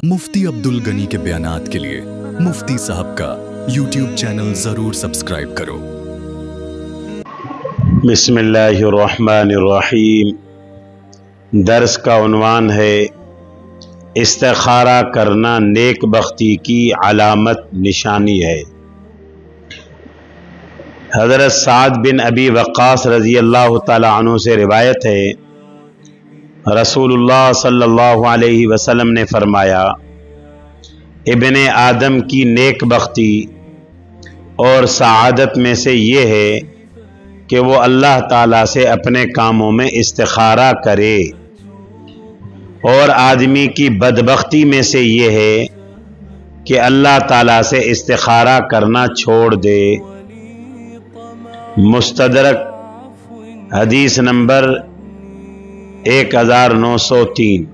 मुफ्ती अब्दुल गनी के बयानात के लिए मुफ्ती साहब का यूट्यूब चैनल ज़रूर सब्सक्राइब करो। बिस्मिल्लाहिर्रहमानिर्रहीम। दर्स का उन्वान है इस्तिखारा करना नेक बख्ती की अलामत निशानी है। हज़रत साद बिन अबी वक्कास रज़ी अल्लाह ताला अन्हु से रिवायत है, रसूलुल्लाह सल्लल्लाहु अलैहि वसल्लम ने फरमाया, इब्ने आदम की नेक बख्ती और सआदत में से ये है कि वो अल्लाह ताला से अपने कामों में इस्तिखारा करे, और आदमी की बदबख्ती में से ये है कि अल्लाह ताला से इस्तिखारा करना छोड़ दे। मुस्तदरक हदीस नंबर 1903।